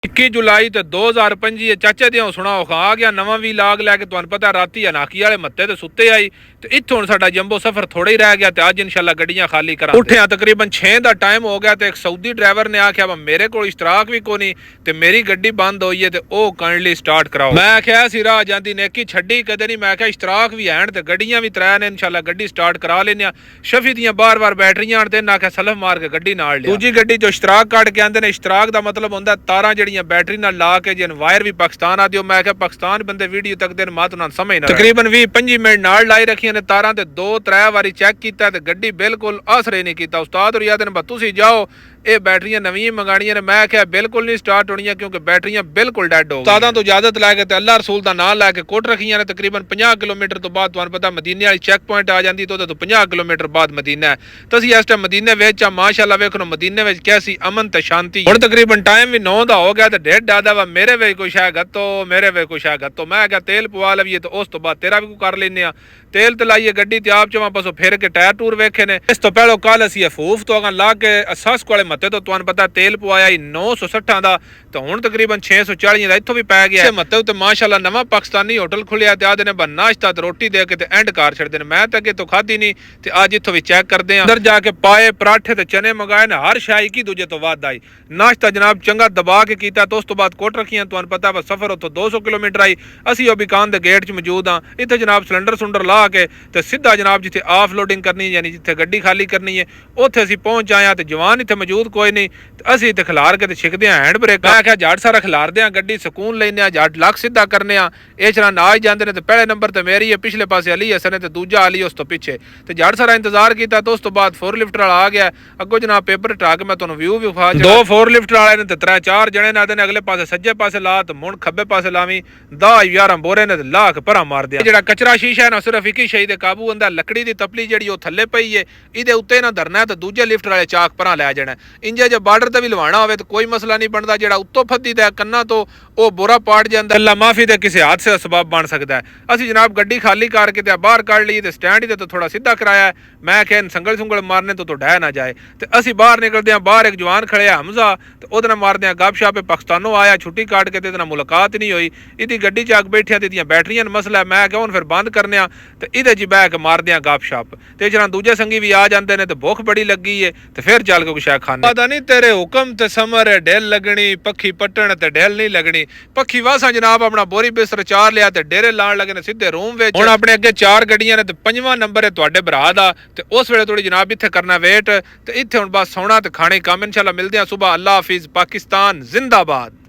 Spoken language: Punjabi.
21 ਜੁਲਾਈ ਤੇ 2025 ਚਾਚੇ ਦਿਓ ਸੁਣਾਓ ਆ ਗਿਆ ਨਵਾਂ ਵੀ ਲਾਗ ਲੈ ਕੇ ਤੁਹਾਨੂੰ ਪਤਾ ਰਾਤੀ ਅਨਾਕੀ ਵਾਲੇ ਮੱਤੇ ਤੇ ਸੁੱਤੇ ਆਈ ਤੇ ਇੱਥੋਂ ਹੁਣ ਸਾਡਾ ਜੰਬੋ ਸਫ਼ਰ ਥੋੜਾ ਹੀ ਰਹਿ ਗਿਆ ਤੇ ਅੱਜ ਇਨਸ਼ਾਅੱਲਾ ਗੱਡੀਆਂ ਖਾਲੀ ਕਰਾਂਗੇ। ਉੱਠਿਆ ਤਕਰੀਬਨ 6 ਦਾ ਟਾਈਮ ਹੋ ਗਿਆ ਤੇ ਇੱਕ ਸਾਊਦੀ ਡਰਾਈਵਰ ਨੇ ਆਖਿਆ ਵਾ ਮੇਰੇ ਕੋਲ ਇਸ਼ਤਰਾਕ ਵੀ ਕੋਈ ਨਹੀਂ ਤੇ ਮੇਰੀ ਗੱਡੀ ਬੰਦ ਹੋਈ ਹੈ ਤੇ ਉਹ ਕਾਈਂਡਲੀ ਸਟਾਰਟ ਕਰਾਓ। ਮੈਂ ਆਖਿਆ ਸੀ ਰਾਹ ਜਾਂਦੀ ਨੇਕੀ ਛੱਡੀ ਕਦੇ ਨਹੀਂ, ਮੈਂ ਆਖਿਆ ਇਸ਼ਤਰਾਕ ਵੀ ਹੈਣ ਤੇ ਗੱਡੀਆਂ ਵੀ ਤਰੇ ਨੇ ਇਨਸ਼ਾਅੱਲਾ ਗੱਡੀ ਸਟਾਰਟ ਕਰਾ ਲੈਨੇ ਆ। ਸ਼ਫੀ ਦੀਆਂ ਬਾਰ-ਬਾਰ ਬੈਟਰੀਆਂ ਆਣ ਤੇ ਨਾ ਆਖਿਆ ਸਲਫ ਮਾਰ ਕੇ ਗੱਡੀ ਨਾਲ ਲਿਆ। ਦੂਜੀ ਗੱਡੀ ਜੋ ਇਸ਼ਤਰਾਕ ਕੱਢ ਕੇ ਆਂਦੇ ਨੇ, ਇਸ਼ਤਰਾਕ ਦਾ ਮਤਲਬ ਹੁੰਦਾ ਤਾਰਾਂ ਜਿਹੜੀਆਂ ਬੈਟਰੀ ਨਾਲ ਲਾ ਕੇ ਜਨ ਵਾਇਰ ਵੀ ਪਾਕਿਸਤਾਨ ਆ ਦਿਓ। ਮੈਂ ਕਿਹਾ ਪਾਕਿਸਤਾਨ ਬੰਦੇ ਵੀਡੀਓ ਤੱਕ ਦੇ ਮਾਤ ਉਹਨਾਂ ਸਮਝ ਨਾ ਤਕਰੀਬਨ 20-25 ਮਿੰਟ ਨਾਲ ਲਾਈ ਰੱਖੀਆਂ ਨੇ ਤਾਰਾਂ ਤੇ 2-3 ਵਾਰੀ ਚੈੱਕ ਕੀਤਾ ਤੇ ਗੱਡੀ ਬਿਲਕੁਲ ਅਸਰ ਨਹੀਂ ਕੀਤਾ। ਉਸਤਾਦ ਔਰ ਯਾਦ ਨੇ ਤੁਸੀਂ ਜਾਓ ਇਹ ਬੈਟਰੀਆਂ ਨਵੀਆਂ ਮੰਗਾਣੀਆਂ ਨੇ। ਮੈਂ ਕਿਹਾ ਬਿਲਕੁਲ ਨਹੀਂ ਸਟਾਰਟ ਹੋਣੀਆਂ ਕਿਉਂਕਿ ਬੈਟਰੀਆਂ ਬਿਲਕੁਲ ਡੈਡ ਹੋ ਗਈਆਂ। ਉਸਤਾਦਾਂ ਤੋਂ ਇਜਾਜ਼ਤ ਲੈ ਕੇ ਤੇ ਅੱਲਾਹ ਰਸੂਲ ਦਾ ਨਾਮ ਲੈ ਕੇ ਕੋਟ ਰੱਖੀਆਂ ਨੇ। ਤਕਰੀਬਨ 50 ਕਿਲੋਮੀਟਰ ਤੋਂ ਬਾਅਦ ਤੁਹਾਨੂੰ ਪਤਾ ਮਦੀਨੇ ਵਾਲੀ ਚੈੱਕ ਪੁਆਇੰਟ ਆ ਜਾਂਦੀ ਤੇ ਉਹਦੇ ਤੋਂ 50 ਕਿਲੋਮੀਟਰ ਬਾਅਦ ਮਦੀਨਾ ਹੈ। ਤੁਸੀਂ ਇਸ ਟਾਈਮ ਮਦੀਨੇ ਵਿੱਚ ਆ ਮਾਸ਼ਾਅੱਲਾ ਵੇਖੋ ਮਦੀਨੇ ਵਿੱਚ ਕੈਸੀ ਅਮਨ ਤੇ ਸ਼ਾਂਤੀ। ਹੁਣ ਤਕਰੀਬਨ ਟਾਈਮ ਵੀ 9 ਦਾ ਹੋ ਗਿਆ ਤੇ ਡੇਢ ਦਾਦਾ ਵਾ ਮੇਰੇ ਵਿੱਚ ਕੁਛ ਹੈ ਗੱਤੋ ਮੇਰੇ ਵਿੱਚ ਕੁਛ ਹੈ ਗੱਤੋ। ਮੈਂ ਕਿਹਾ ਤੇਲ ਪਵਾ ਲਈਏ ਤੇ ਉਸ ਤੋਂ ਬਾਅਦ ਤੇਰਾ ਵੀ ਕਰ ਲੈਨੇ ਆ। ਤੇਲ ਤੇ ਲਾਈਏ ਗੱਡੀ ਤੇ ਆਪ ਚਵਾਂ ਪਾਸੋਂ ਫਿਰ ਕੇ ਟਾਇਰ ਟੂਰ ਵੇਖੇ ਨੇ। ਇਸ ਤੋਂ ਪਹਿਲਾਂ ਕੱਲ ਅਸੀਂ ਅਫੂਫ ਤੋਂ ਅਗਾਂ ਲਾ ਕੇ ਅਸਾਸ ਕੋਲੇ ਮੱਤੇ ਤੋਂ ਤੁਹਾਨੂੰ ਪਤਾ ਤੇਲ ਪਵਾਇਆ 960 ਦਾ ਤੇ ਹੁਣ ਤਕਰੀਬਨ 640 ਦਾ ਇੱਥੋਂ ਵੀ ਪੈ ਗਿਆ। ਮੱਤੇ ਉੱਤੇ ਮਾਸ਼ਾਅੱਲਾ ਨਵਾਂ ਪਾਕਿਸਤਾਨੀ ਹੋਟਲ ਖੁੱਲਿਆ ਤੇ ਆਦੇ ਨੇ ਬਸ ਨਾਸ਼ਤਾ ਤੇ ਰੋਟੀ ਦੇ ਕੇ ਤੇ ਐਂਡ ਕਾਰ ਛੱਡਦੇ ਨੇ। ਮੈਂ ਤਾਂ ਅੱਗੇ ਤੋਂ ਖਾਧੀ ਨਹੀਂ ਤੇ ਅੱਜ ਇੱਥੋਂ ਵੀ ਚੈੱਕ ਕਰਦੇ ਆ। ਅੰਦਰ ਜਾ ਕੇ ਪਾਏ ਪਰਾਠੇ ਤੇ ਚਨੇ ਮੰਗਾਏ ਨੇ, ਹਰ ਸ਼ਾਈ ਕੀ ਦੂਜੇ ਤੋਂ ਵੱਧ ਆਈ। ਨਾਸ਼ਤਾ ਜਨਾਬ ਚੰਗਾ ਦਬਾ ਕੇ ਕੀਤਾ ਤੇ ਉਸ ਤੋਂ ਬਾਅਦ ਕੋਟ ਰੱਖੀਆਂ। ਤੁਹਾਨੂੰ ਪਤਾ ਬਸ ਸਫ਼ਰ ਉੱਥੋਂ 200 ਕਿਲੋਮੀਟਰ ਆਈ। ਅਸੀਂ ਉਹ ਬਿਕਾਨ ਦੇ ਗੇਟ 'ਚ ਮੌਜੂਦ ਆ। ਇੱਥੇ ਜਨਾਬ ਸਿਲੰਡਰ ਸੁਲੰਡਰ ਲਾ ਕੇ ਤੇ ਸਿੱਧਾ ਜਨਾਬ ਜਿੱਥੇ ਆਫ ਲੋਡਿੰਗ ਕਰਨੀ ਯਾਨੀ ਜਿੱਥੇ ਗੱਡੀ ਖਾਲੀ ਕਰਨੀ ਹੈ ਉੱਥੇ ਅਸੀਂ ਪਹੁੰਚ ਆਏ ਆ ਤੇ ਜਵਾਨ ਇੱਥੇ ਮੌਜੂਦ ਕੋਈ ਨਹੀਂ ਤੇ ਅਸੀਂ ਇੱਥੇ ਖਿਲਾਰ ਕੇ ਤੇ ਛਿਕਦੇ ਆ ਹੈਂਡ ਬ੍ਰੇਕ। ਮੈਂ ਆਖਿਆ ਜੱਟ ਸਾਰਾ ਖਿਲਾਰਦੇ ਆ ਗੱਡੀ ਸਕੂਨ ਲੈਨੇ ਆ ਜੱਟ ਲੱਕ ਸਿੱਧਾ ਕਰਨੇ ਆ। ਇਹ ਚਲਾ ਨਾ ਜਾਂਦੇ ਨੇ ਤੇ ਪਹਿਲੇ ਨੰਬਰ ਤੇ ਮੇਰੀ ਹੈ, ਪਿਛਲੇ ਪਾਸੇ ਅਲੀ ਹਸਨ ਤੇ ਦੂਜਾ ਅਲੀ ਉਸ ਤੋਂ ਪਿੱਛੇ ਤੇ ਜੱਟ ਸਾਰਾ ਇੰਤਜ਼ਾਰ ਕੀਤਾ ਤੇ ਉਸ ਤੋਂ ਬਾਅਦ 4 ਲਿਫਟਰ ਵਾਲਾ ਆ ਗਿਆ। ਅੱਗੋਂ ਜਨਾਬ ਪੇਪਰ ਹਟਾ ਕੇ ਮੈਂ ਤੁਹਾਨੂੰ ਵਿਊ ਵੀ ਵਿਖਾ ਦੋ 4 ਲਿਫਟਰ ਵਾਲੇ ਨੇ ਤੇ 3-4 ਜਣੇ ਨੇ ਨੇ ਅਗਲੇ ਪਾਸੇ ਸੱਜੇ ਪਾਸੇ ਲਾ ਤੇ ਮੁੜ ਖੱਬੇ ਪਾਸੇ ਲਾਵੀਂ 10-11 ਬੋਰੇ ਨੇ ਤੇ ਲਾਖ ਭਰਾ ਮਾਰ ਦਿਆ। ਜਿਹੜਾ ਕਚਰਾ ਸ਼ੀਸ਼ਾ ਹੈ ਨਾ ਸਿਰਫ ਇੱਕ ਹੀ ਸ਼ਈ ਦੇ ਕਾਬੂ ਹੁੰਦਾ। ਲੱਕੜੀ ਦੀ ਤਪਲੀ ਜਿਹੜੀ ਉਹ ਥੱਲੇ ਪਈ ਏ ਇਹਦੇ ਉੱਤੇ ਨਾ ਧਰਨਾ ਤੇ ਦੂਜੇ ਲਿਫਟ ਵਾਲੇ ਚਾਕ ਭਰਾ ਲੈ ਜਾਣਾ। ਇੰਜੇ ਜੇ ਬਾਰਡਰ ਤੇ ਵੀ ਲਵਾਣਾ ਹੋਵੇ ਤਾਂ ਕੋਈ ਮਸਲਾ ਨਹੀਂ ਬਣਦਾ। ਜਿਹੜਾ ਉੱਤੋਂ ਫੱਦੀ ਦਾ ਕੰਨਾਂ ਤੋਂ ਉਹ ਬੋਰਾ ਪਾੜ ਜਾਂਦਾ ਅੱਲਾ ਮਾਫੀ ਦੇ ਕਿਸੇ ਹਾਦਸੇ ਦਾ ਸਬਬ ਬਣ ਸਕਦਾ ਹੈ। ਅਸੀਂ ਜਨਾਬ ਗੱਡੀ ਖਾਲੀ ਕਰਕੇ ਤੇ ਬਾਹਰ ਕੱਢ ਲਈ ਤੇ ਸਟੈਂਡ ਤੇ ਥੋੜਾ ਸਿੱਧਾ ਕਰਾਇਆ। ਮੈਂ ਕਿਹਾ ਸੰਗਲ ਸੁੰਗਲ ਮਾਰਨੇ ਤੋਂ ਡਹਿ ਨਾ ਜਾਏ ਤੇ ਅਸੀਂ ਬਾਹਰ ਨਿਕਲਦੇ ਆ। ਬਾਹਰ ਇੱਕ ਜਵਾਨ ਖੜਿਆ ਹਮਜ਼ਾ ਤੇ ਉਹਦੇ ਨਾਲ ਮਾਰਦੇ ਆ ਗੱਪਸ਼ਪ। ਪਾਕਿਸਤਾਨੋਂ ਆਇਆ ਛੁੱਟੀ ਕੱਢ ਕੇ ਤੇ ਇਹਦੇ ਨਾਲ ਮੁਲਾਕਾਤ ਨਹੀਂ ਹੋਈ। ਇਹਦੀ ਗੱਡੀ ਚ ਆ ਕੇ ਬੈਠਿਆ ਤੇ ਇਹਦੀਆਂ ਬੈਟਰੀਆਂ ਦਾ ਮਸਲਾ। ਮੈਂ ਕਿਹਾ ਹੁਣ ਫਿਰ ਬੰਦ ਕਰਨੇ ਆ ਤੇ ਇਹਦੇ ਚ ਬਹਿ ਕੇ ਮਾਰਦੇ ਆ ਗੱਪਸ਼ਪ ਤੇ ਜਿਹੜਾ ਦੂਜੇ ਸੰਗੀ ਵੀ ਆ ਜਾਂਦੇ ਨੇ ਤੇ ਭੁੱਖ ਬੜੀ ਲੱਗੀ ਏ ਤੇ ਫਿਰ ਚੱਲ ਕੇ ਕੁਛ ਖਾਣੇ। ਪਤਾ ਨਹੀਂ ਤੇਰੇ ਹੁਕਮ ਤੇ ਸਮਰ ਢਿੱਲ ਲੱਗਣੀ ਪੱਖੀ ਪੱਟਣ ਤੇ ਢਿੱਲ ਨਹੀਂ ਲੱਗਣੀ। ਪੱਖੀ ਵਾਸਾ ਜਨਾਬ ਆਪਣਾ ਬੋਰੀ ਬਿਸਤਰ ਚਾਰ ਲਿਆ ਤੇ ਡੇਰੇ ਲਾਣ ਲੱਗੇ ਨੇ ਸਿੱਧੇ ਰੂਮ ਵਿੱਚ। ਹੁਣ ਆਪਣੇ ਅੱਗੇ 4 ਗੱਡੀਆਂ ਨੇ ਤੇ 5ਵਾਂ ਨੰਬਰ ਹੈ ਤੁਹਾਡੇ ਭਰਾ ਦਾ ਤੇ ਉਸ ਵੇਲੇ ਥੋੜੀ ਜਨਾਬ ਇੱਥੇ ਕਰਨਾ ਵੇਟ ਤੇ ਇੱਥੇ ਹੁਣ ਬਸ ਸੌਣਾ ਤੇ ਖਾਣੇ ਕੰਮ। ਇਨਸ਼ਾਅੱਲਾ ਮਿਲਦੇ ਆ ਸੁਬਹ। ਅੱਲਾ ਹਾਫਿਜ਼। ਪਾਕਿਸਤਾਨ ਜ਼ਿੰਦਾਬਾਦ।